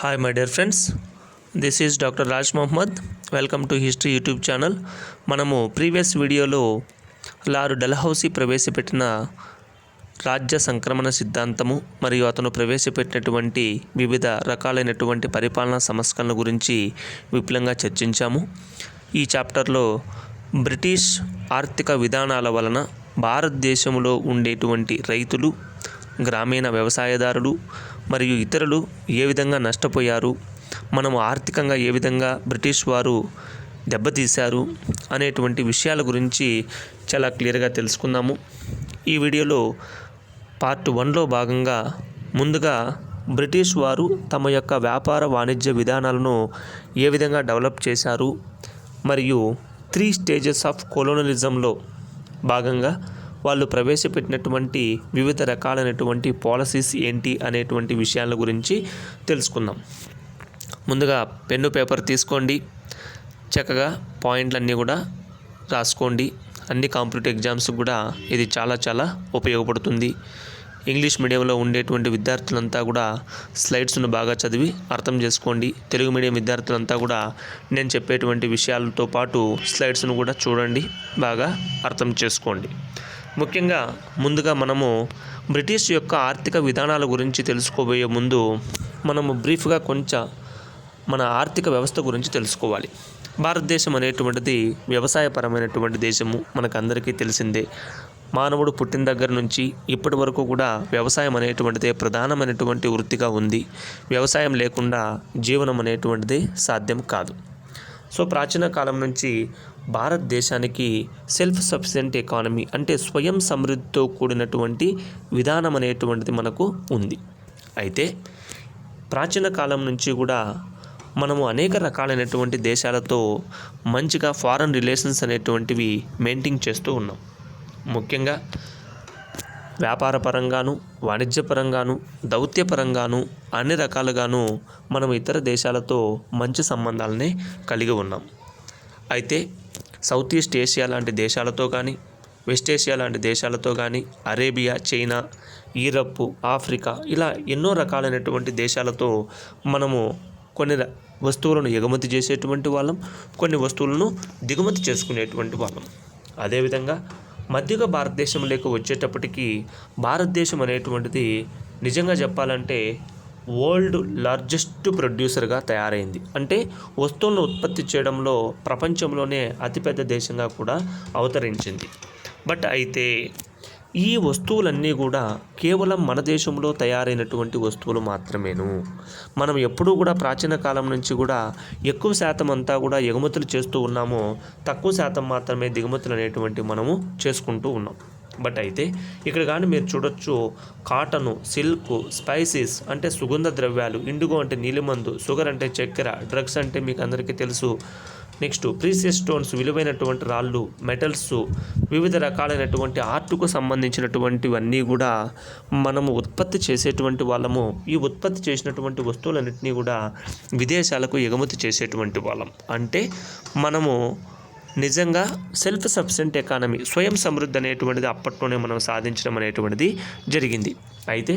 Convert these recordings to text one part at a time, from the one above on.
Hi, my dear friends. This is Dr. Raj Mohammad. Welcome to history YouTube channel. మనము previous వీడియోలో lord Dalhousie ప్రవేశపెట్టిన రాజ్య సంక్రమణ సిద్ధాంతము మరియు అతను ప్రవేశపెట్టినటువంటి వివిధ రకాలైనటువంటి పరిపాలనా సంస్కరణల గురించి విపులంగా చర్చించాము. ఈ చాప్టర్లో బ్రిటిష్ ఆర్థిక విధానాల వలన భారతదేశంలో ఉండేటువంటి రైతులు, గ్రామీణ వ్యవసాయదారులు మరియు ఇతరులు ఏ విధంగా నష్టపోయారు, మనము ఆర్థికంగా ఏ విధంగా బ్రిటిష్ వారు దెబ్బతీశారు అనేటువంటి విషయాల గురించి చాలా క్లియర్గా తెలుసుకుందాము. ఈ వీడియోలో పార్ట్ 1లో భాగంగా ముందుగా బ్రిటిష్ వారు తమ యొక్క వ్యాపార వాణిజ్య విధానాలను ఏ విధంగా డెవలప్ చేశారు మరియు 3 స్టేజెస్ ఆఫ్ కొలోనలిజంలో భాగంగా వాళ్ళు ప్రవేశపెట్టినటువంటి వివిధ రకాలైనటువంటి పాలసీస్ ఏంటి అనేటువంటి విషయాల గురించి తెలుసుకుందాం. ముందుగా పెన్ను పేపర్ తీసుకోండి, చక్కగా పాయింట్లన్నీ కూడా రాసుకోండి. అన్ని కాంపిటేటివ్ ఎగ్జామ్స్ కూడా ఇది చాలా ఉపయోగపడుతుంది. ఇంగ్లీష్ మీడియంలో ఉండేటువంటి విద్యార్థులంతా కూడా స్లైడ్స్ను బాగా చదివి అర్థం చేసుకోండి. తెలుగు మీడియం విద్యార్థులంతా కూడా నేను చెప్పేటువంటి విషయాలతో పాటు స్లైడ్స్ను కూడా చూడండి, బాగా అర్థం చేసుకోండి. ముఖ్యంగా ముందుగా మనము బ్రిటిష్ యొక్క ఆర్థిక విధానాల గురించి తెలుసుకోబోయే ముందు మనము బ్రీఫ్గా కొంచెం మన ఆర్థిక వ్యవస్థ గురించి తెలుసుకోవాలి. భారతదేశం అనేటువంటిది వ్యవసాయపరమైనటువంటి దేశము, మనకందరికీ తెలిసిందే. మానవుడు పుట్టిన దగ్గర నుంచి ఇప్పటి వరకు కూడా వ్యవసాయం అనేటువంటిదే ప్రధానమైనటువంటి వృత్తిగా ఉంది. వ్యవసాయం లేకుండా జీవనం అనేటువంటిది సాధ్యం కాదు. సో ప్రాచీన కాలం నుంచి భారతదేశానికి సెల్ఫ్ సఫిషియెంట్ ఎకానమీ అంటే స్వయం సమృద్ధితో కూడినటువంటి విధానం అనేటువంటిది మనకు ఉంది. అయితే ప్రాచీన కాలం నుంచి కూడా మనము అనేక రకాలైనటువంటి దేశాలతో మంచిగా ఫారెన్ రిలేషన్స్ అనేటువంటివి మెయింటైన్ చేస్తూ ఉన్నాం. ముఖ్యంగా వ్యాపార పరంగాను, వాణిజ్యపరంగాను, దౌత్యపరంగాను అన్ని రకాలుగాను మనం ఇతర దేశాలతో మంచి సంబంధాలనే కలిగి ఉన్నాం. అయితే సౌత్ ఈస్ట్ ఏషియా లాంటి దేశాలతో కానీ, వెస్ట్ ఏషియా లాంటి దేశాలతో కానీ, అరేబియా, చైనా, యూరప్, ఆఫ్రికా ఇలా ఎన్నో రకాలైనటువంటి దేశాలతో మనము కొన్ని వస్తువులను ఎగుమతి చేసేటువంటి వాళ్ళం, కొన్ని వస్తువులను దిగుమతి చేసుకునేటువంటి వాళ్ళం. అదేవిధంగా మధ్యగ భారతదేశంలోకి వచ్చేటప్పటికి భారతదేశం అనేటువంటిది నిజంగా చెప్పాలంటే వరల్డ్ లార్జెస్ట్ ప్రొడ్యూసర్గా తయారైంది. అంటే వస్తువులను ఉత్పత్తి చేయడంలో ప్రపంచంలోనే అతిపెద్ద దేశంగా కూడా అవతరించింది. బట్ అయితే ఈ వస్తువులన్నీ కూడా కేవలం మన దేశంలో తయారైనటువంటి వస్తువులు మాత్రమేను. మనం ఎప్పుడూ కూడా ప్రాచీన కాలం నుంచి కూడా ఎక్కువ శాతం అంతా కూడా ఎగుమతులు చేస్తూ ఉన్నాము, తక్కువ శాతం మాత్రమే దిగుమతులు అనేటువంటి మనము చేసుకుంటూ ఉన్నాం. బట్ అయితే ఇక్కడ కానీ మీరు చూడొచ్చు, కాటను, సిల్క్, స్పైసెస్ అంటే సుగంధ ద్రవ్యాలు, ఇండిగో అంటే నీలిమందు, షుగర్ అంటే చక్కెర, డ్రగ్స్ అంటే మీకు అందరికీ తెలుసు. నెక్స్ట్ ప్రీసియస్ స్టోన్స్ విలువైనటువంటి రాళ్ళు, మెటల్స్, వివిధ రకాలైనటువంటి ఆర్ట్కు సంబంధించినటువంటివన్నీ కూడా మనము ఉత్పత్తి చేసేటువంటి వాళ్ళము. ఈ ఉత్పత్తి చేసినటువంటి వస్తువులన్నింటినీ కూడా విదేశాలకు ఎగుమతి చేసేటువంటి వాళ్ళం. అంటే మనము నిజంగా సెల్ఫ్ సఫిషియెంట్ ఎకానమీ, స్వయం సమృద్ధి అనేటువంటిది అప్పట్లోనే మనం సాధించడం అనేటువంటిది జరిగింది. అయితే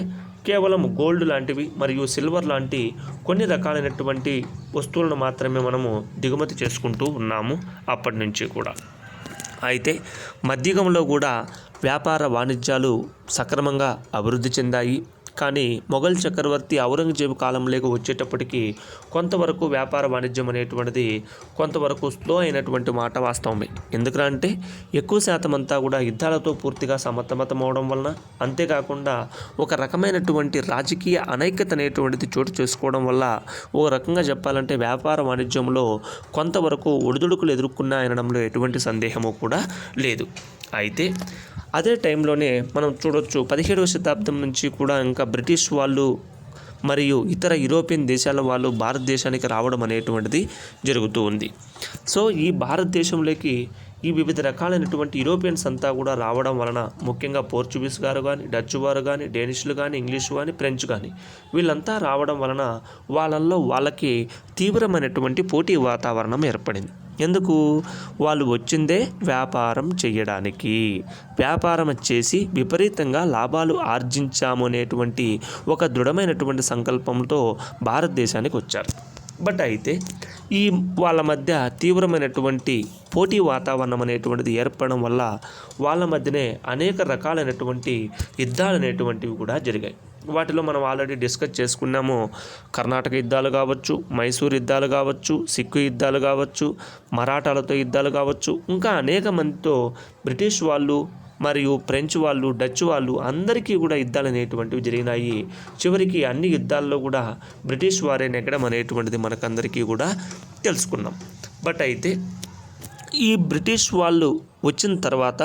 కేవలం గోల్డ్ లాంటివి మరియు సిల్వర్ లాంటి కొన్ని రకాలైనటువంటి వస్తువులను మాత్రమే మనము దిగుమతి చేసుకుంటూ ఉన్నాము అప్పటి నుంచి కూడా. అయితే మధ్యయుగంలో కూడా వ్యాపార వాణిజ్యాలు సక్రమంగా అభివృద్ధి చెందాయి. కానీ మొఘల్ చక్రవర్తి ఔరంగజేబు కాలంలోకి వచ్చేటప్పటికి కొంతవరకు వ్యాపార వాణిజ్యం అనేటువంటిది కొంతవరకు స్లో అయినటువంటి మాట వాస్తవమే. ఎందుకంటే ఎక్కువ శాతం అంతా కూడా యుద్ధాలతో పూర్తిగా సతమతం అవడం వలన, అంతేకాకుండా ఒక రకమైనటువంటి రాజకీయ అనైక్యత అనేటువంటిది చోటు చేసుకోవడం వల్ల ఒక రకంగా చెప్పాలంటే వ్యాపార వాణిజ్యంలో కొంతవరకు ఒడిదుడుకులు ఎదుర్కొన్నాయనడంలో ఎటువంటి సందేహము కూడా లేదు. అయితే అదే టైంలోనే మనం చూడొచ్చు 17వ శతాబ్దం నుంచి కూడా ఇంకా బ్రిటిష్ వాళ్ళు మరియు ఇతర యూరోపియన్ దేశాల వాళ్ళు భారతదేశానికి రావడం అనేటువంటిది జరుగుతూ ఉంది. సో ఈ భారతదేశంలోకి ఈ వివిధ రకాలైనటువంటి యూరోపియన్స్ అంతా కూడా రావడం వలన, ముఖ్యంగా పోర్చుగీస్ గారు కానీ, డచ్ వారు కానీ, డేనిష్లు కానీ, ఇంగ్లీష్ కానీ, ఫ్రెంచ్ కానీ వీళ్ళంతా రావడం వలన వాళ్ళల్లో వాళ్ళకి తీవ్రమైనటువంటి పోటీ వాతావరణం ఏర్పడింది. ఎందుకు? వాళ్ళు వచ్చిందే వ్యాపారం చేయడానికి. వ్యాపారం చేసి విపరీతంగా లాభాలు ఆర్జించాము అనేటువంటి ఒక దృఢమైనటువంటి సంకల్పంతో భారతదేశానికి వచ్చారు. బట్ అయితే ఈ వాళ్ళ మధ్య తీవ్రమైనటువంటి పోటీ వాతావరణం అనేటువంటిది ఏర్పడడం వల్ల వాళ్ళ మధ్యనే అనేక రకాలైనటువంటి యుద్ధాలు అనేటువంటివి కూడా జరిగాయి. వాటిలో మనం ఆల్రెడీ డిస్కస్ చేసుకున్నాము. కర్ణాటక యుద్ధాలు కావచ్చు, మైసూర్ యుద్ధాలు కావచ్చు, సిక్కు యుద్ధాలు కావచ్చు, మరాఠాలతో యుద్ధాలు కావచ్చు, ఇంకా అనేక మందితో బ్రిటిష్ వాళ్ళు మరియు ఫ్రెంచ్ వాళ్ళు, డచ్ వాళ్ళు అందరికీ కూడా యుద్ధాలు అనేటువంటివి జరిగినాయి. చివరికి అన్ని యుద్ధాల్లో కూడా బ్రిటిష్ వారే నెగ్గడం అనేటువంటిది మనకందరికీ కూడా తెలుసుకున్నాం. బట్ అయితే ఈ బ్రిటిష్ వాళ్ళు వచ్చిన తర్వాత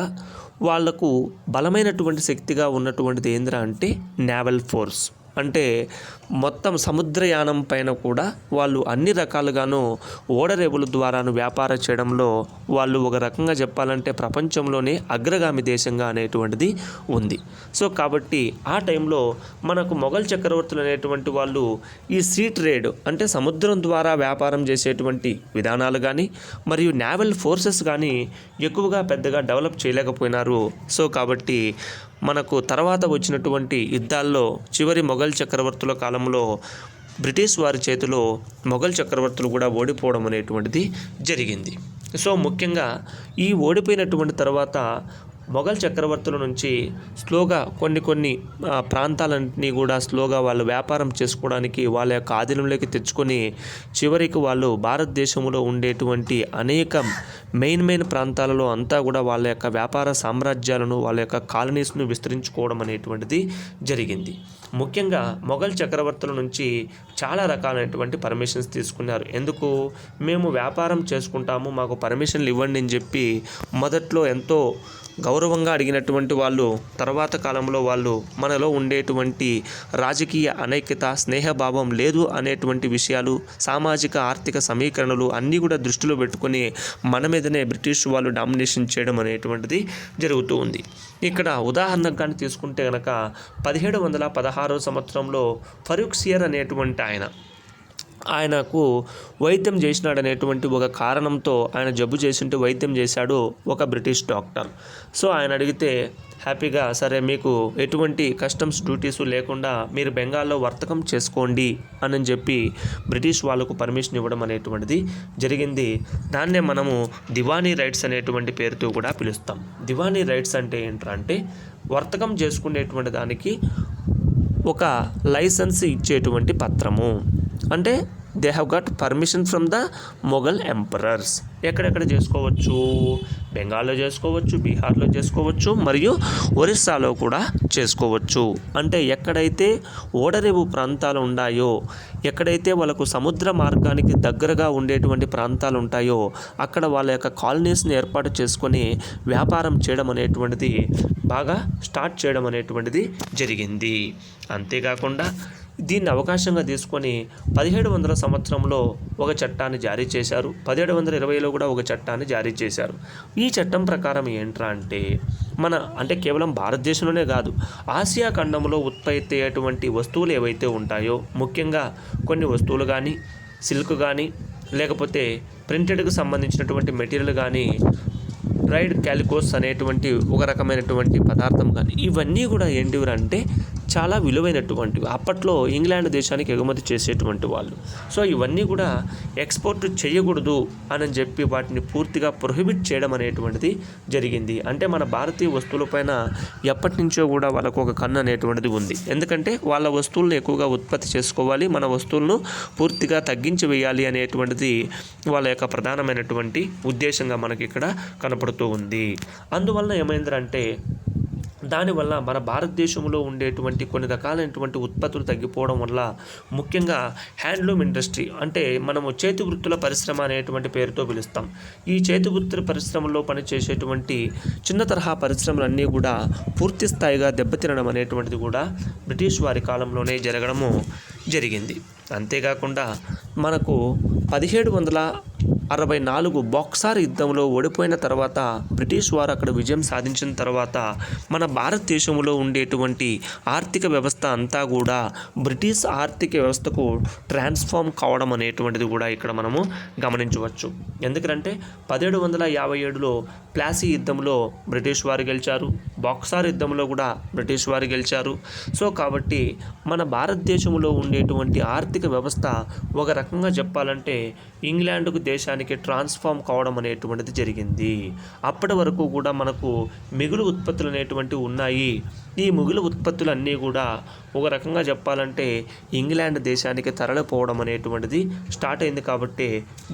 వాళ్లకు బలమైనటువంటి శక్తిగా ఉన్నటువంటిది ఏంద్రా అంటే నేవల్ ఫోర్స్. అంటే మొత్తం సముద్రయానం పైన కూడా వాళ్ళు అన్ని రకాలుగాను ఓడరేవుల ద్వారాను వ్యాపారం చేయడంలో వాళ్ళు ఒక రకంగా చెప్పాలంటే ప్రపంచంలోనే అగ్రగామి దేశంగా అనేటువంటిది ఉంది. సో కాబట్టి ఆ టైంలో మనకు మొఘల్ చక్రవర్తులు అనేటువంటి వాళ్ళు ఈ సీ ట్రేడ్ అంటే సముద్రం ద్వారా వ్యాపారం చేసేటువంటి విధానాలు కానీ మరియు నేవల్ ఫోర్సెస్ కానీ ఎక్కువగా పెద్దగా డెవలప్ చేయలేకపోయినారు. సో కాబట్టి మనకు తర్వాత వచ్చినటువంటి యుద్ధాల్లో చివరి మొఘల్ చక్రవర్తుల కాలంలో బ్రిటిష్ వారి చేతిలో మొఘల్ చక్రవర్తులు కూడా ఓడిపోవడం అనేటువంటిది జరిగింది. సో ముఖ్యంగా ఈ ఓడిపోయినటువంటి తర్వాత మొఘల్ చక్రవర్తుల నుంచి స్లోగా కొన్ని ప్రాంతాలన్నింటినీ కూడా స్లోగా వాళ్ళు వ్యాపారం చేసుకోవడానికి వాళ్ళ యొక్క ఆధీనంలోకి తెచ్చుకొని చివరికి వాళ్ళు భారతదేశంలో ఉండేటువంటి అనేక మెయిన్ ప్రాంతాలలో అంతా కూడా వాళ్ళ యొక్క వ్యాపార సామ్రాజ్యాలను, వాళ్ళ యొక్క కాలనీస్ను విస్తరించుకోవడం అనేటువంటిది జరిగింది. ముఖ్యంగా మొఘల్ చక్రవర్తుల నుంచి చాలా రకాలైనటువంటి పర్మిషన్స్ తీసుకున్నారు. ఎందుకు? మేము వ్యాపారం చేసుకుంటాము, మాకు పర్మిషన్లు ఇవ్వండి అని చెప్పి మొదట్లో ఎంతో గౌరవంగా అడిగినటువంటి వాళ్ళు తర్వాత కాలంలో వాళ్ళు మనలో ఉండేటువంటి రాజకీయ అనైక్యత, స్నేహభావం లేదు అనేటువంటి విషయాలు, సామాజిక ఆర్థిక సమీకరణలు అన్నీ కూడా దృష్టిలో పెట్టుకొని మన మీదనే బ్రిటిష్ వాళ్ళు డామినేషన్ చేయడం అనేటువంటిది జరుగుతూ ఉంది. ఇక్కడ ఉదాహరణకు కానీ తీసుకుంటే కనుక 1716 సంవత్సరంలో ఫరూక్ సియర్ అనేటువంటి ఆయనకు వైద్యం చేసినాడనేటువంటి ఒక కారణంతో ఆయన జబ్బు చేసింటే వైద్యం చేశాడు ఒక బ్రిటిష్ డాక్టర్. సో ఆయన అడిగితే హ్యాపీగా సరే మీకు ఎటువంటి కస్టమ్స్ డ్యూటీస్ లేకుండా మీరు బెంగాల్లో వర్తకం చేసుకోండి అని చెప్పి బ్రిటిష్ వాళ్ళకు పర్మిషన్ ఇవ్వడం అనేటువంటిది జరిగింది. దాన్నే మనము దివానీ రైట్స్ అనేటువంటి పేరుతో కూడా పిలుస్తాం. దివానీ రైట్స్ అంటే ఏంటంటే వర్తకం చేసుకునేటువంటి దానికి ఒక లైసెన్స్ ఇచ్చేటువంటి పత్రము. అంటే they have got permission from the Mughal emperors. ఎక్కడెక్కడ చేసుకోవచ్చు? బెంగాల్లో చేసుకోవచ్చు, బీహార్లో చేసుకోవచ్చు, మరియు ఒరిస్సాలో కూడా చేసుకోవచ్చు. అంటే ఎక్కడైతే ఓడరేవు ప్రాంతాలు ఉన్నాయో, ఎక్కడైతే వాళ్ళకు సముద్ర మార్గానికి దగ్గరగా ఉండేటువంటి ప్రాంతాలు ఉంటాయో అక్కడ వాళ్ళ యొక్క కాలనీస్ని ఏర్పాటు చేసుకొని వ్యాపారం చేయడం అనేటువంటిది బాగా స్టార్ట్ చేయడం అనేటువంటిది జరిగింది. అంతేకాకుండా దీన్ని అవకాశంగా తీసుకొని 1700 సంవత్సరంలో ఒక చట్టాన్ని జారీ చేశారు. 1720లో కూడా ఒక చట్టాన్ని జారీ చేశారు. ఈ చట్టం ప్రకారం ఏంట్రా అంటే కేవలం భారతదేశంలోనే కాదు, ఆసియా ఖండంలో ఉత్పత్తి అయ్యేటువంటి వస్తువులు ఏవైతే ఉంటాయో, ముఖ్యంగా కొన్ని వస్తువులు కానీ, సిల్క్ కానీ, లేకపోతే ప్రింటెడ్కు సంబంధించినటువంటి మెటీరియల్ కానీ, రైడ్ క్యాలికోస్ అనేటువంటి ఒక రకమైనటువంటి పదార్థం కానీ, ఇవన్నీ కూడా ఏంటివి చాలా విలువైనటువంటివి. అప్పట్లో ఇంగ్లాండ్ దేశానికి ఎగుమతి చేసేటువంటి వాళ్ళు. సో ఇవన్నీ కూడా ఎక్స్పోర్ట్ చేయకూడదు అని చెప్పి వాటిని పూర్తిగా ప్రొహిబిట్ చేయడం అనేటువంటిది జరిగింది. అంటే మన భారతీయ వస్తువులపైన ఎప్పటి నుంచో కూడా వాళ్ళకు ఒక కన్ను అనేటువంటిది ఉంది. ఎందుకంటే వాళ్ళ వస్తువులను ఎక్కువగా ఉత్పత్తి చేసుకోవాలి, మన వస్తువులను పూర్తిగా తగ్గించి వేయాలి అనేటువంటిది వాళ్ళ యొక్క ప్రధానమైనటువంటి ఉద్దేశంగా మనకి ఇక్కడ కనపడుతూ ఉంది. అందువల్ల ఏమైందంటే దానివల్ల మన భారతదేశంలో ఉండేటువంటి కొన్ని రకాలైనటువంటి ఉత్పత్తులు తగ్గిపోవడం వల్ల, ముఖ్యంగా హ్యాండ్లూమ్ ఇండస్ట్రీ అంటే మనము చేతి వృత్తుల పరిశ్రమ అనేటువంటి పేరుతో పిలుస్తాం. ఈ చేతి వృత్తుల పరిశ్రమలో పనిచేసేటువంటి చిన్న తరహా పరిశ్రమలన్నీ కూడా పూర్తి స్థాయిగా దెబ్బతినడం అనేటువంటిది కూడా బ్రిటిష్ వారి కాలంలోనే జరగడము జరిగింది. అంతేకాకుండా మనకు 1864 బాక్సార్ యుద్ధంలో ఓడిపోయిన తర్వాత బ్రిటిష్ వారు అక్కడ విజయం సాధించిన తర్వాత మన భారతదేశంలో ఉండేటువంటి ఆర్థిక వ్యవస్థ అంతా కూడా బ్రిటిష్ ఆర్థిక వ్యవస్థకు ట్రాన్స్ఫార్మ్ కావడం అనేటువంటిది కూడా ఇక్కడ మనము గమనించవచ్చు. ఎందుకంటే 1757లో ప్లాసీ యుద్ధంలో బ్రిటిష్ వారు గెలిచారు, బాక్సార్ యుద్ధంలో కూడా బ్రిటిష్ వారు గెలిచారు. సో కాబట్టి మన భారతదేశంలో ఉండేటువంటి ఆర్థిక వ్యవస్థ ఒక రకంగా చెప్పాలంటే ఇంగ్లాండ్కు దేశానికి ట్రాన్స్ఫార్మ్ కావడం అనేటువంటిది జరిగింది. అప్పటి వరకు కూడా మనకు మిగులు ఉత్పత్తులు అనేటువంటివి ఉన్నాయి. ఈ మిగులు ఉత్పత్తులన్నీ కూడా ఒక రకంగా చెప్పాలంటే ఇంగ్లాండ్ దేశానికి తరలిపోవడం అనేటువంటిది స్టార్ట్ అయింది. కాబట్టి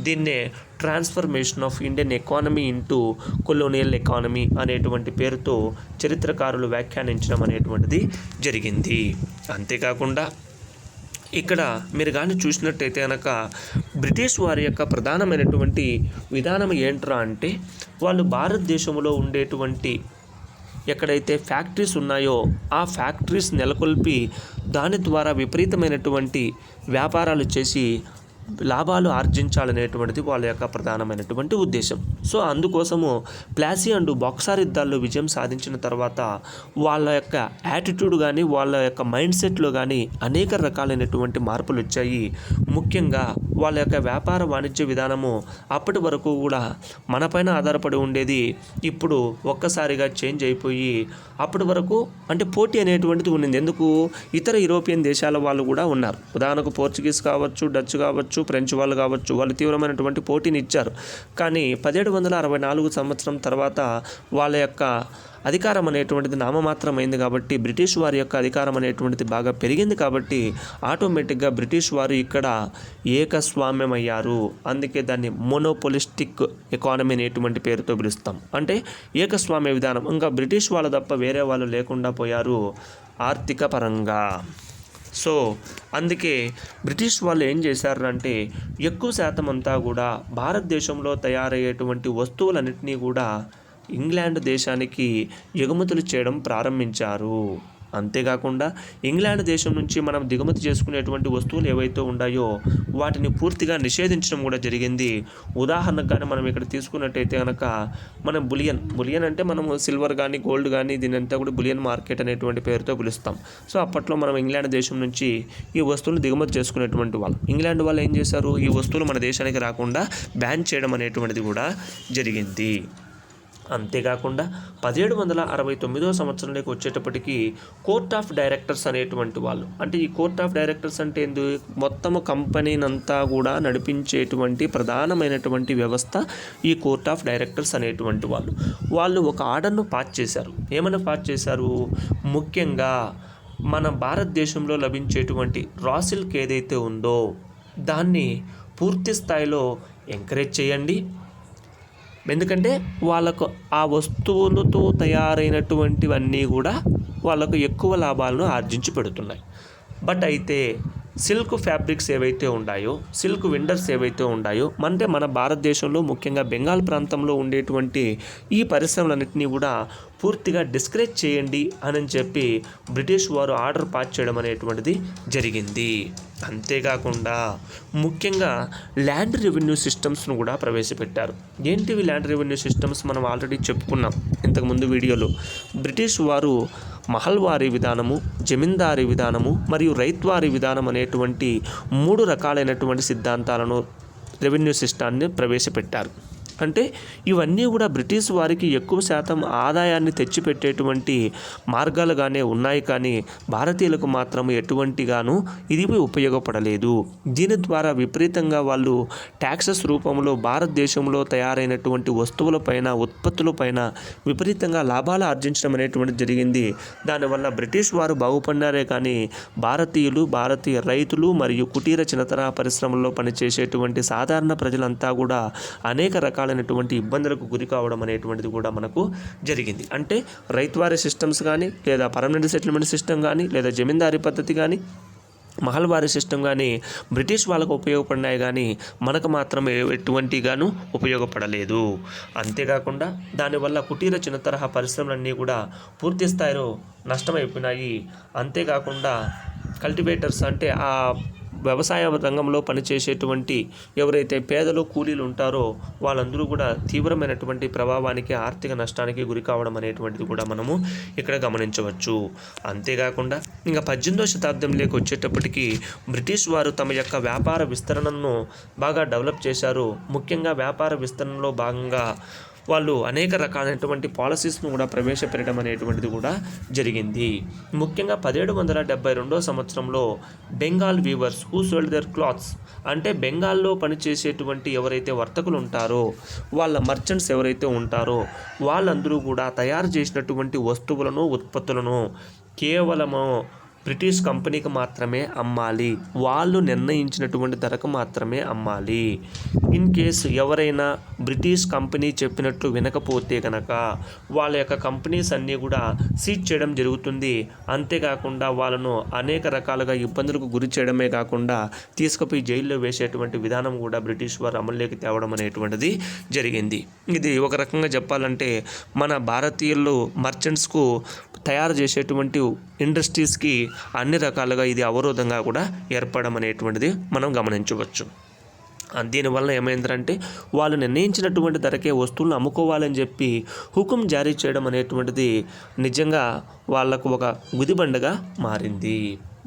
దీన్నే transformation of Indian economy into colonial economy అనేటువంటి పేరుతో చరిత్రకారులు వ్యాఖ్యానించడం అనేటువంటిది జరిగింది. అంతేకాకుండా ఇక్కడ మీరు కానీ చూసినట్టయితే కనుక బ్రిటిష్ వారి యొక్క ప్రధానమైనటువంటి విధానం ఏంట్రా అంటే వాళ్ళు భారతదేశంలో ఉండేటువంటి ఎక్కడైతే ఫ్యాక్టరీస్ ఉన్నాయో ఆ ఫ్యాక్టరీస్ నెలకొల్పి దాని ద్వారా విపరీతమైనటువంటి వ్యాపారాలు చేసి లాభాలు ఆర్జించాలనేటువంటిది వాళ్ళ యొక్క ప్రధానమైనటువంటి ఉద్దేశం. సో అందుకోసము ప్లాసీ అండ్ బాక్సార్ యుద్ధాల్లో విజయం సాధించిన తర్వాత వాళ్ళ యొక్క యాటిట్యూడ్ కానీ వాళ్ళ యొక్క మైండ్ సెట్లో కానీ అనేక రకాలైనటువంటి మార్పులు వచ్చాయి. ముఖ్యంగా వాళ్ళ యొక్క వ్యాపార వాణిజ్య విధానము అప్పటి వరకు కూడా మనపైన ఆధారపడి ఉండేది. ఇప్పుడు ఒక్కసారిగా చేంజ్ అయిపోయి అప్పటి వరకు అంటే పోటీ అనేటువంటిది ఉన్నింది. ఎందుకు? ఇతర యూరోపియన్ దేశాల వాళ్ళు కూడా ఉన్నారు. ఉదాహరణకు పోర్చుగీస్ కావచ్చు, డచ్ కావచ్చు, ఫ్రెంచ్ వాళ్ళు కావచ్చు, వాళ్ళు తీవ్రమైనటువంటి పోటీని ఇచ్చారు. కానీ 1764 సంవత్సరం తర్వాత వాళ్ళ యొక్క అధికారం అనేటువంటిది నామమాత్రమైంది. కాబట్టి బ్రిటిష్ వారి యొక్క అధికారం అనేటువంటిది బాగా పెరిగింది. కాబట్టి ఆటోమేటిక్గా బ్రిటిష్ వారు ఇక్కడ ఏకస్వామ్యమయ్యారు. అందుకే దాన్ని మోనోపోలిస్టిక్ ఎకానమీ అనేటువంటి పేరుతో పిలుస్తాం. అంటే ఏకస్వామ్య విధానం. ఇంకా బ్రిటిష్ వాళ్ళు తప్ప వేరే వాళ్ళు లేకుండా పోయారు ఆర్థిక పరంగా. సో అందుకే బ్రిటిష్ వాళ్ళు ఏం చేశారంటే ఎక్కువ శాతం అంతా కూడా భారతదేశంలో తయారయ్యేటువంటి వస్తువులన్నింటినీ కూడా ఇంగ్లాండ్ దేశానికి ఎగుమతులు చేయడం ప్రారంభించారు. అంతేకాకుండా ఇంగ్లాండ్ దేశం నుంచి మనం దిగుమతి చేసుకునేటువంటి వస్తువులు ఏవైతే ఉన్నాయో వాటిని పూర్తిగా నిషేధించడం కూడా జరిగింది. ఉదాహరణకు మనం ఇక్కడ తీసుకున్నట్టయితే కనుక మనం బులియన్ అంటే మనము సిల్వర్ కానీ గోల్డ్ కానీ దీనంతా కూడా బులియన్ మార్కెట్ అనేటువంటి పేరుతో పిలుస్తాం. సో అప్పట్లో మనం ఇంగ్లాండ్ దేశం నుంచి ఈ వస్తువులు దిగుమతి చేసుకునేటువంటి వాళ్ళు. ఇంగ్లాండ్ వాళ్ళు ఏం చేశారు? ఈ వస్తువులు మన దేశానికి రాకుండా బ్యాన్ చేయడం అనేటువంటిది కూడా జరిగింది. అంతేకాకుండా 1769 సంవత్సరంలోకి వచ్చేటప్పటికి కోర్ట్ ఆఫ్ డైరెక్టర్స్ అనేటువంటి వాళ్ళు, అంటే ఈ కోర్ట్ ఆఫ్ డైరెక్టర్స్ అంటే ఏంది? మొత్తము కంపెనీనంతా కూడా నడిపించేటువంటి ప్రధానమైనటువంటి వ్యవస్థ ఈ కోర్ట్ ఆఫ్ డైరెక్టర్స్ అనేటువంటి వాళ్ళు ఒక ఆర్డర్ను పాస్ చేశారు. ఏమైనా పాస్ చేశారు? ముఖ్యంగా మన భారతదేశంలో లభించేటువంటి రా సిల్క్ ఏదైతే ఉందో దాన్ని పూర్తి స్థాయిలో ఎంకరేజ్ చేయండి. ఎందుకంటే వాళ్ళకు ఆ వస్తువులతో తయారైనటువంటివన్నీ కూడా వాళ్ళకు ఎక్కువ లాభాలను ఆర్జించి పెడుతున్నాయి. బట్ అయితే సిల్క్ ఫ్యాబ్రిక్స్ ఏవైతే ఉన్నాయో, సిల్క్ వెండర్స్ ఏవైతే ఉన్నాయో, అంటే మన భారతదేశంలో ముఖ్యంగా బెంగాల్ ప్రాంతంలో ఉండేటువంటి ఈ పరిశ్రమలన్నింటినీ కూడా పూర్తిగా డిస్కరేజ్ చేయండి అని చెప్పి బ్రిటిష్ వారు ఆర్డర్ పాస్ చేయడం అనేటువంటిది జరిగింది. అంతేకాకుండా ముఖ్యంగా ల్యాండ్ రెవెన్యూ సిస్టమ్స్ను కూడా ప్రవేశపెట్టారు. ఏంటివి ల్యాండ్ రెవెన్యూ సిస్టమ్స్? మనం ఆల్రెడీ చెప్పుకున్నాం ఇంతకుముందు వీడియోలో. బ్రిటిష్ వారు మహల్వారీ విధానము, జమీందారీ విధానము మరియు రైత్వారీ విధానం అనేటువంటి 3 రకాలైనటువంటి సిద్ధాంతాలను రెవెన్యూ సిస్టాన్ని ప్రవేశపెట్టారు. అంటే ఇవన్నీ కూడా బ్రిటిష్ వారికి ఎక్కువ శాతం ఆదాయాన్ని తెచ్చిపెట్టేటువంటి మార్గాలుగానే ఉన్నాయి. కానీ భారతీయులకు మాత్రం ఎటువంటిగాను ఇది ఉపయోగపడలేదు. దీని ద్వారా విపరీతంగా వాళ్ళు ట్యాక్సెస్ రూపంలో భారతదేశంలో తయారైనటువంటి వస్తువులపైన, ఉత్పత్తులపైన విపరీతంగా లాభాలు ఆర్జించడం అనేటువంటిది జరిగింది. దానివల్ల బ్రిటిష్ వారు బాగుపడినారే కానీ భారతీయ రైతులు మరియు కుటీర చిన్నతరహా పరిశ్రమల్లో పనిచేసేటువంటి సాధారణ ప్రజలంతా కూడా అనేక రకాలైనటువంటి ఇబ్బందులకు గురి కావడం అనేటువంటిది కూడా మనకు జరిగింది. అంటే రైతువారీ సిస్టమ్స్ కానీ, లేదా పర్మనెంట్ సెటిల్మెంట్ సిస్టమ్ కానీ, లేదా జమీందారీ పద్ధతి కానీ, మహల్వారీ సిస్టమ్ కానీ బ్రిటిష్ వాళ్ళకు ఉపయోగపడినాయి కానీ మనకు మాత్రం ఎటువంటిగాను ఉపయోగపడలేదు. అంతేకాకుండా దానివల్ల కుటీర చిన్న తరహా పరిశ్రమలన్నీ కూడా పూర్తి స్థాయిలో నష్టమైపోయినాయి. అంతేకాకుండా కల్టివేటర్స్ అంటే ఆ వ్యవసాయ రంగంలో పనిచేసేటువంటి ఎవరైతే పేదలు కూలీలు ఉంటారో వాళ్ళందరూ కూడా తీవ్రమైనటువంటి ప్రభావానికి ఆర్థిక నష్టానికి గురి కావడం అనేటువంటిది కూడా మనము ఇక్కడ గమనించవచ్చు. అంతేకాకుండా ఇంకా 18వ శతాబ్దంలోకి వచ్చేటప్పటికి బ్రిటిష్ వారు తమ యొక్క వ్యాపార విస్తరణను బాగా డెవలప్ చేశారు. ముఖ్యంగా వ్యాపార విస్తరణలో భాగంగా వాళ్ళు అనేక రకాలైనటువంటి పాలసీస్ను కూడా ప్రవేశపెట్టడం అనేటువంటిది కూడా జరిగింది. ముఖ్యంగా 1772 సంవత్సరంలో Bengal weavers who sold their cloths అంటే బెంగాల్లో పనిచేసేటువంటి ఎవరైతే వర్తకులు ఉంటారో వాళ్ళ మర్చెంట్స్ ఎవరైతే ఉంటారో వాళ్ళందరూ కూడా తయారు చేసినటువంటి వస్తువులను ఉత్పత్తులను కేవలము బ్రిటిష్ కంపెనీకి మాత్రమే అమ్మాలి, వాళ్ళు నిర్ణయించినటువంటి ధరకు మాత్రమే అమ్మాలి. ఇన్ కేసు ఎవరైనా బ్రిటిష్ కంపెనీ చెప్పినట్టు వినకపోతే కనుక వాళ్ళ యొక్క కంపెనీస్ అన్నీ కూడా సీజ్ చేయడం జరుగుతుంది. అంతేకాకుండా వాళ్ళను అనేక రకాలుగా ఇబ్బందులకు గురి చేయడమే కాకుండా తీసుకుపోయి జైల్లో వేసేటువంటి విధానం కూడా బ్రిటిష్ వారు అమల్లోకి తేవడం అనేటువంటిది జరిగింది. ఇది ఒక రకంగా చెప్పాలంటే మన భారతీయులు మర్చెంట్స్కు తయారు చేసేటువంటి ఇండస్ట్రీస్కి అన్ని రకాలుగా ఇది అవరోధంగా కూడా ఏర్పడడం అనేటువంటిది మనం గమనించవచ్చు. దీనివల్ల ఏమైందంటే వాళ్ళు నిర్ణయించినటువంటి ధరకే వస్తువులను అమ్ముకోవాలని చెప్పి హుకుం జారీ చేయడం అనేటువంటిది నిజంగా వాళ్లకు ఒక గుదిబండగా మారింది.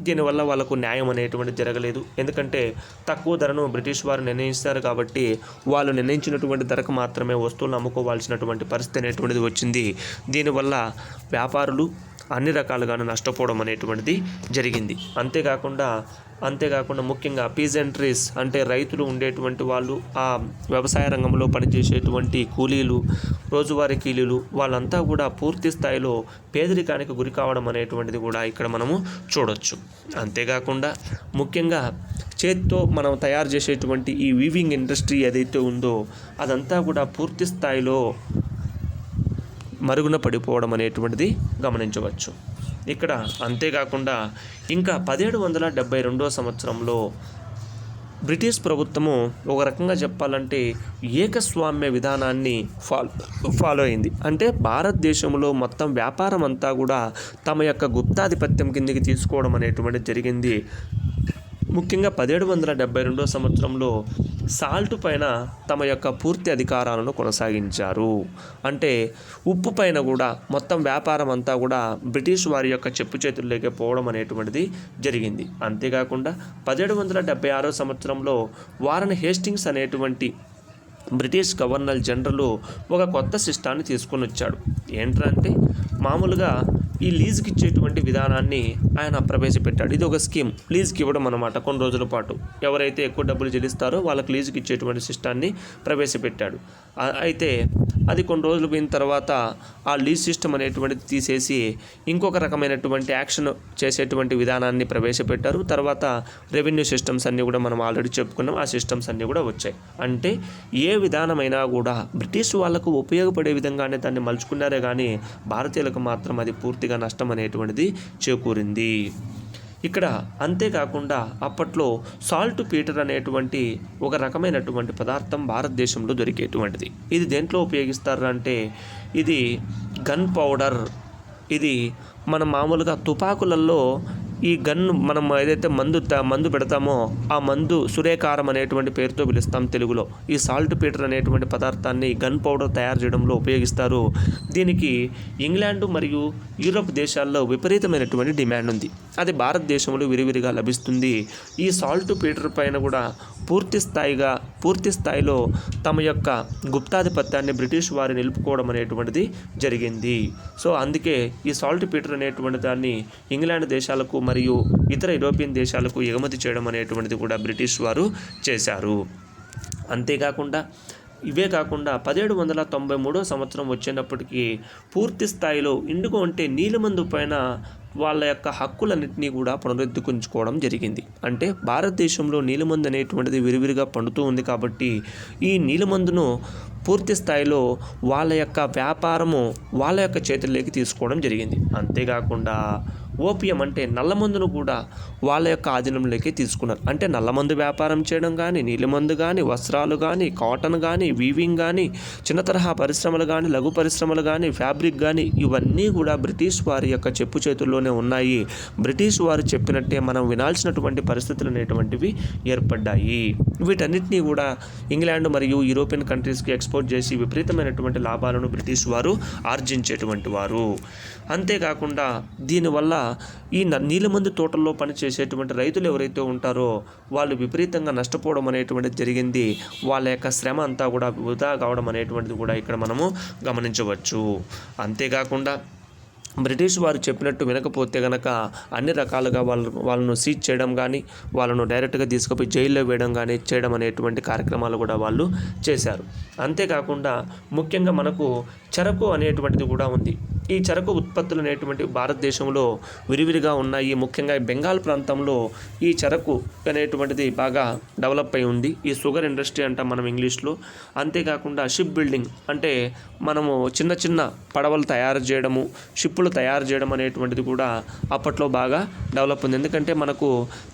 దీనివల్ల వాళ్ళకు న్యాయం అనేటువంటిది జరగలేదు. ఎందుకంటే తక్కువ ధరను బ్రిటిష్ వారు నిర్ణయిస్తారు కాబట్టి వాళ్ళు నిర్ణయించినటువంటి ధరకు మాత్రమే వస్తువులను అమ్ముకోవాల్సినటువంటి పరిస్థితి అనేటువంటిది వచ్చింది. దీనివల్ల వ్యాపారులు అన్ని రకాలుగాను నష్టపోవడం అనేటువంటిది జరిగింది. అంతేకాకుండా ముఖ్యంగా పీజెంట్రీస్ అంటే రైతులు ఉండేటువంటి వాళ్ళు, ఆ వ్యవసాయ రంగంలో పనిచేసేటువంటి కూలీలు, రోజువారీ కూలీలు వాళ్ళంతా కూడా పూర్తి స్థాయిలో పేదరికానికి గురి కావడం అనేటువంటిది కూడా ఇక్కడ మనము చూడొచ్చు. అంతేకాకుండా ముఖ్యంగా చేత్తో మనం తయారు చేసేటువంటి ఈ వీవింగ్ ఇండస్ట్రీ ఏదైతే ఉందో అదంతా కూడా పూర్తి స్థాయిలో మరుగున పడిపోవడం అనేటువంటిది గమనించవచ్చు ఇక్కడ. అంతేకాకుండా ఇంకా 1772 సంవత్సరంలో బ్రిటిష్ ప్రభుత్వము ఒక రకంగా చెప్పాలంటే ఏకస్వామ్య విధానాన్ని ఫాలో అయింది. అంటే భారతదేశంలో మొత్తం వ్యాపారం అంతా కూడా తమ యొక్క గుప్తాధిపత్యం కిందికి తీసుకోవడం అనేటువంటిది జరిగింది. ముఖ్యంగా 1772 సంవత్సరంలో సాల్ట్ పైన తమ యొక్క పూర్తి అధికారాలను కొనసాగించారు. అంటే ఉప్పు పైన కూడా మొత్తం వ్యాపారం అంతా కూడా బ్రిటిష్ వారి యొక్క చెప్పు చేతుల్లోకి పోవడం అనేటువంటిది జరిగింది. అంతేకాకుండా 1776 సంవత్సరంలో వారన్ హేస్టింగ్స్ అనేటువంటి బ్రిటిష్ గవర్నర్ జనరల్ ఒక కొత్త సిస్టాన్ని తీసుకొని వచ్చాడు. ఏంటంటే మామూలుగా ఈ లీజుకి ఇచ్చేటువంటి విధానాన్ని ఆయన ప్రవేశపెట్టాడు. ఇది ఒక స్కీమ్, లీజుకి ఇవ్వడం అన్నమాట. కొన్ని రోజుల పాటు ఎవరైతే ఎక్కువ డబ్బులు చెల్లిస్తారో వాళ్ళకి లీజుకి ఇచ్చేటువంటి సిస్టాన్ని ప్రవేశపెట్టాడు. అయితే అది కొన్ని రోజులు పోయిన తర్వాత ఆ లీజ్ సిస్టమ్ అనేటువంటిది తీసేసి ఇంకొక రకమైనటువంటి యాక్షన్ చేసేటువంటి విధానాన్ని ప్రవేశపెట్టారు. తర్వాత రెవెన్యూ సిస్టమ్స్ అన్నీ కూడా మనం ఆల్రెడీ చెప్పుకున్నాం, ఆ సిస్టమ్స్ అన్నీ కూడా వచ్చాయి. అంటే ఏ విధానమైనా కూడా బ్రిటిష్ వాళ్ళకు ఉపయోగపడే విధంగానే దాన్ని మలుచుకున్నారే కానీ భారతీయులకు మాత్రం అది పూర్తిగా నష్టం అనేటువంటిది చేకూరింది ఇక్కడ. అంతేకాకుండా అప్పట్లో సాల్ట్ పీటర్ అనేటువంటి ఒక రకమైనటువంటి పదార్థం భారతదేశంలో దొరికేటువంటిది. ఇది దేంట్లో ఉపయోగిస్తారు అంటే ఇది గన్ పౌడర్. ఇది మన మామూలుగా తుపాకులలో ఈ గన్ మనం ఏదైతే మందు పెడతామో ఆ మందు సురేకారం అనేటువంటి పేరుతో పిలుస్తాం తెలుగులో. ఈ సాల్ట్ పీటర్ అనేటువంటి పదార్థాన్ని గన్ పౌడర్ తయారు చేయడంలో ఉపయోగిస్తారు. దీనికి ఇంగ్లాండ్ మరియు యూరోప్ దేశాల్లో విపరీతమైనటువంటి డిమాండ్ ఉంది. అది భారతదేశంలో విరివిరిగా లభిస్తుంది. ఈ సాల్ట్ పీటర్ పైన కూడా పూర్తి స్థాయిలో తమ యొక్క గుప్తాధిపత్యాన్ని బ్రిటిష్ వారు నిలుపుకోవడం అనేటువంటిది జరిగింది. సో అందుకే ఈ సాల్ట్ పీటర్ అనేటువంటి దాన్ని ఇంగ్లాండ్ దేశాలకు మరియు ఇతర యూరోపియన్ దేశాలకు ఎగుమతి చేయడం అనేటువంటిది కూడా బ్రిటిష్ వారు చేశారు. అంతేకాకుండా 1793 సంవత్సరం వచ్చేటప్పటికి పూర్తి స్థాయిలో ఇండిగో అంటే నీలిమందు పైన వాళ్ళ యొక్క హక్కులన్నింటినీ కూడా పునరుద్ధరించుకోవడం జరిగింది. అంటే భారతదేశంలో నీలిమందు అనేటువంటిది విరివిరిగా పండుతూ ఉంది కాబట్టి ఈ నీలిమందును పూర్తి స్థాయిలో వాళ్ళ యొక్క వ్యాపారము వాళ్ళ యొక్క చేతుల్లోకి తీసుకోవడం జరిగింది. అంతేకాకుండా ఓపియం అంటే నల్లమందును కూడా వాళ్ళ యొక్క ఆధీనంలోకి తీసుకున్నారు. అంటే నల్లమందు వ్యాపారం చేయడం కానీ, నీలిమందు కానీ, వస్త్రాలు కానీ, కాటన్ కానీ, వీవింగ్ కానీ, చిన్న తరహా పరిశ్రమలు కానీ, లఘు పరిశ్రమలు కానీ, ఫ్యాబ్రిక్ కానీ, ఇవన్నీ కూడా బ్రిటిష్ వారి యొక్క చెప్పు చేతుల్లోనే ఉన్నాయి. బ్రిటిష్ వారు చెప్పినట్టే మనం వినాల్సినటువంటి పరిస్థితులు అనేటువంటివి ఏర్పడ్డాయి. వీటన్నిటినీ కూడా ఇంగ్లాండ్ మరియు యూరోపియన్ కంట్రీస్కి ఎక్స్పోర్ట్ చేసి విపరీతమైనటువంటి లాభాలను బ్రిటిష్ వారు ఆర్జించేటువంటి వారు. అంతేకాకుండా దీనివల్ల ఈ నీలిమందు తోటల్లో పనిచేసేటువంటి రైతులు ఎవరైతే ఉంటారో వాళ్ళు విపరీతంగా నష్టపోవడం అనేటువంటిది జరిగింది. వాళ్ళ యొక్క శ్రమ అంతా కూడా వృధా కావడం అనేటువంటిది కూడా ఇక్కడ మనము గమనించవచ్చు. అంతేకాకుండా బ్రిటిష్ వారు చెప్పినట్టు వినకపోతే కనుక అన్ని రకాలుగా వాళ్ళను సీజ్ చేయడం కానీ, వాళ్ళను డైరెక్ట్గా తీసుకుపోయి జైల్లో వేయడం కానీ చేయడం అనేటువంటి కార్యక్రమాలు కూడా వాళ్ళు చేశారు. అంతేకాకుండా ముఖ్యంగా మనకు చెరకు అనేటువంటిది కూడా ఉంది. ఈ చెరకు ఉత్పత్తులు అనేటువంటి భారతదేశంలో విరివిరిగా ఉన్నాయి. ముఖ్యంగా బెంగాల్ ప్రాంతంలో ఈ చెరకు అనేటువంటిది బాగా డెవలప్ అయి ఉంది. ఈ షుగర్ ఇండస్ట్రీ అంటాం మనం ఇంగ్లీష్లో. అంతేకాకుండా షిప్ బిల్డింగ్ అంటే మనము చిన్న చిన్న పడవలు తయారు చేయడము, షిప్పులు తయారు చేయడం అనేటువంటిది కూడా అప్పట్లో బాగా డెవలప్ ఉంది. ఎందుకంటే మనకు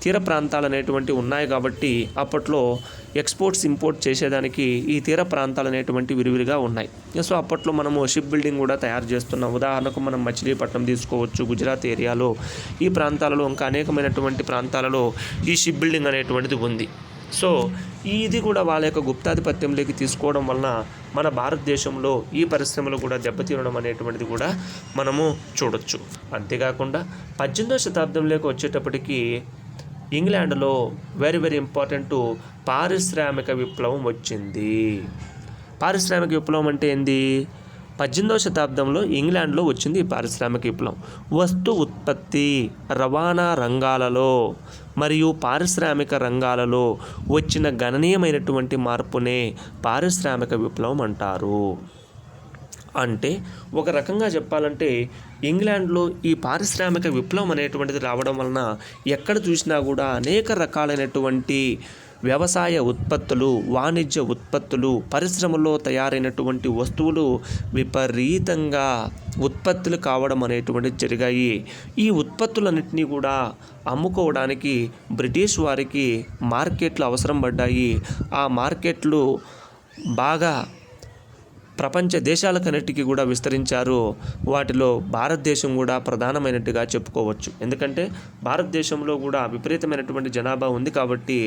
తీర ప్రాంతాలు అనేటువంటివి ఉన్నాయి కాబట్టి అప్పట్లో ఎక్స్పోర్ట్స్ ఇంపోర్ట్ చేసేదానికి ఈ తీర ప్రాంతాలు అనేటువంటి విరివిరిగా ఉన్నాయి. సో అప్పట్లో మనము షిప్ బిల్డింగ్ కూడా తయారు చేస్తున్నాం. ఉదాహరణకు మనం మచిలీపట్నం తీసుకోవచ్చు, గుజరాత్ ఏరియాలో, ఈ ప్రాంతాలలో ఇంకా అనేకమైనటువంటి ప్రాంతాలలో ఈ షిప్ బిల్డింగ్ అనేటువంటిది ఉంది. సో ఇది కూడా వాళ్ళ యొక్క గుప్తాధిపత్యంలోకి తీసుకోవడం వలన మన భారతదేశంలో ఈ పరిశ్రమలు కూడా దెబ్బతీయడం అనేటువంటిది కూడా మనము చూడొచ్చు. అంతేకాకుండా 18వ శతాబ్దంలోకి వచ్చేటప్పటికి ఇంగ్లాండ్లో వెరీ వెరీ ఇంపార్టెంట్ పారిశ్రామిక విప్లవం వచ్చింది. పారిశ్రామిక విప్లవం అంటే ఏంది? 18వ శతాబ్దంలో ఇంగ్లాండ్లో వచ్చింది ఈ పారిశ్రామిక విప్లవం. వస్తు ఉత్పత్తి, రవాణా రంగాలలో మరియు పారిశ్రామిక రంగాలలో వచ్చిన గణనీయమైనటువంటి మార్పునే పారిశ్రామిక విప్లవం అంటారు. అంటే ఒక రకంగా చెప్పాలంటే ఇంగ్లాండ్లో ఈ పారిశ్రామిక విప్లవం అనేటువంటిది రావడం వలన ఎక్కడ చూసినా కూడా అనేక రకాలైనటువంటి వ్యవసాయ ఉత్పత్తులు, వాణిజ్య ఉత్పత్తులు, పరిశ్రమలో తయారైనటువంటి వస్తువులు విపరీతంగా ఉత్పత్తులు కావడం అనేటువంటిది జరిగాయి. ఈ ఉత్పత్తులన్నింటినీ కూడా అమ్ముకోవడానికి బ్రిటిష్ వారికి మార్కెట్లు అవసరం పడ్డాయి. ఆ మార్కెట్లు బాగా ప్రపంచ దేశాలకన్నిటికీ కూడా విస్తరించారు. వాటిలో భారతదేశం కూడా ప్రధానమైనట్టుగా చెప్పుకోవచ్చు. ఎందుకంటే భారతదేశంలో కూడా విపరీతమైనటువంటి జనాభా ఉంది కాబట్టి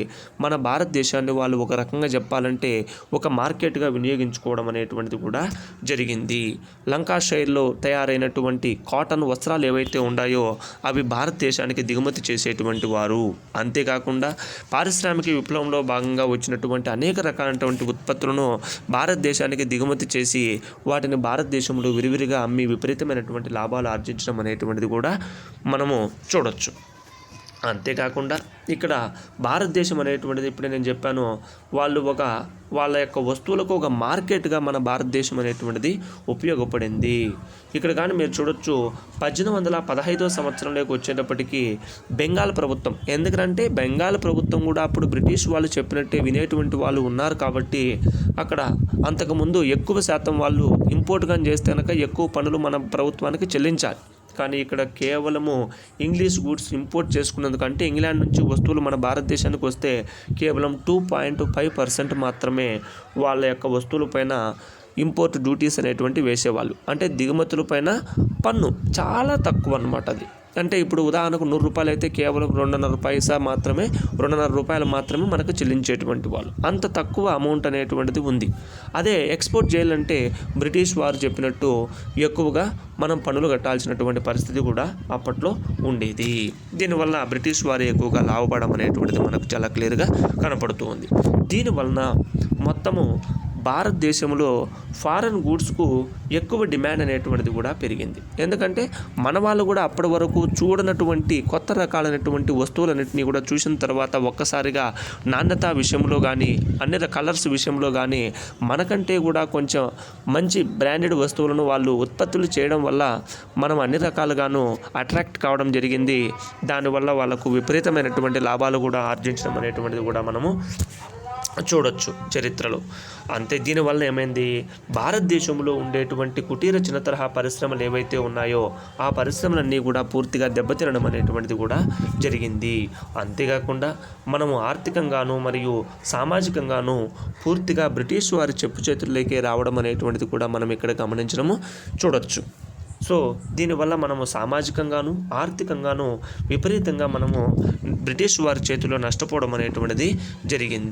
మన భారతదేశాన్ని వాళ్ళు ఒక రకంగా చెప్పాలంటే ఒక మార్కెట్గా వినియోగించుకోవడం అనేటువంటిది కూడా జరిగింది. లంకాషైర్లో తయారైనటువంటి కాటన్ వస్త్రాలు ఏవైతే ఉన్నాయో అవి భారతదేశానికి దిగుమతి చేసేటువంటి వారు. అంతేకాకుండా పారిశ్రామిక విప్లవంలో భాగంగా వచ్చినటువంటి అనేక రకాలైనటువంటి ఉత్పత్తులను భారతదేశానికి దిగుమతి చేసి వాటిని భారతదేశంలో విరివిరిగా అమ్మి విపరీతమైనటువంటి లాభాలు ఆర్జించడం అనేటువంటిది కూడా మనము చూడొచ్చు. అంతేకాకుండా ఇక్కడ భారతదేశం అనేటువంటిది ఇప్పుడే నేను చెప్పాను, వాళ్ళ యొక్క వస్తువులకు ఒక మార్కెట్గా మన భారతదేశం అనేటువంటిది ఉపయోగపడింది. ఇక్కడ కానీ మీరు చూడొచ్చు 1815వ సంవత్సరంలోకి వచ్చేటప్పటికి బెంగాల్ ప్రభుత్వం, ఎందుకంటే బెంగాల్ ప్రభుత్వం కూడా అప్పుడు బ్రిటిష్ వాళ్ళు చెప్పినట్టే వినేటువంటి వాళ్ళు ఉన్నారు కాబట్టి అక్కడ అంతకుముందు ఎక్కువ శాతం వాళ్ళు ఇంపోర్ట్ కానీ చేస్తే కనుక ఎక్కువ పన్నులు మన ప్రభుత్వానికి చెల్లించాలి. కానీ ఇక్కడ కేవలము ఇంగ్లీష్ గూడ్స్ ఇంపోర్ట్ చేసుకున్నందుకంటే ఇంగ్లాండ్ నుంచి వస్తువులు మన భారతదేశానికి వస్తే కేవలం 2.5% మాత్రమే వాళ్ళ యొక్క వస్తువులపైన ఇంపోర్ట్ డ్యూటీస్ అనేటువంటి వేసేవాళ్ళు. అంటే దిగుమతుల పైన పన్ను చాలా తక్కువ అన్నమాట అది. అంటే ఇప్పుడు ఉదాహరణకు 100 రూపాయలు అయితే కేవలం 2.5 రూపాయలు మాత్రమే మనకు చెల్లించేటువంటి వాళ్ళు. అంత తక్కువ అమౌంట్ అనేటువంటిది ఉంది. అదే ఎక్స్పోర్ట్ చేయాలంటే బ్రిటిష్ వారు చెప్పినట్టు ఎక్కువగా మనం పన్నులు కట్టాల్సినటువంటి పరిస్థితి కూడా అప్పట్లో ఉండేది. దీనివల్ల బ్రిటిష్ వారు ఎక్కువగా లాభపడడం అనేటువంటిది మనకు చాలా క్లియర్గా కనపడుతూ ఉంది. దీనివలన మొత్తము భారతదేశంలో ఫారెన్ గూడ్స్కు ఎక్కువ డిమాండ్ అనేటువంటిది కూడా పెరిగింది. ఎందుకంటే మన వాళ్ళు కూడా అప్పటి వరకు చూడనటువంటి కొత్త రకాలైనటువంటి వస్తువులన్నింటినీ కూడా చూసిన తర్వాత ఒక్కసారిగా నాణ్యత విషయంలో కానీ అన్ని కలర్స్ విషయంలో కానీ మనకంటే కూడా కొంచెం మంచి బ్రాండెడ్ వస్తువులను వాళ్ళు ఉత్పత్తులు చేయడం వల్ల మనం అన్ని రకాలుగాను అట్రాక్ట్ కావడం జరిగింది. దానివల్ల వాళ్ళకు విపరీతమైనటువంటి లాభాలు కూడా ఆర్జించడం అనేటువంటిది కూడా మనము చూడొచ్చు చరిత్రలో. అంతే దీనివల్ల ఏమైంది, భారతదేశంలో ఉండేటువంటి కుటీర చిన్న తరహా పరిశ్రమలు ఏవైతే ఉన్నాయో ఆ పరిశ్రమలన్నీ కూడా పూర్తిగా దెబ్బతినడం అనేటువంటిది కూడా జరిగింది. అంతేకాకుండా మనము ఆర్థికంగాను మరియు సామాజికంగాను పూర్తిగా బ్రిటిష్ వారి చెప్పు చేతుల్లోకి రావడం అనేటువంటిది కూడా మనం ఇక్కడ గమనించడము చూడొచ్చు. సో దీనివల్ల మనము సామాజికంగాను ఆర్థికంగాను విపరీతంగా మనము బ్రిటిష్ వారి చేతిలో నష్టపోవడం అనేటువంటిది జరిగింది.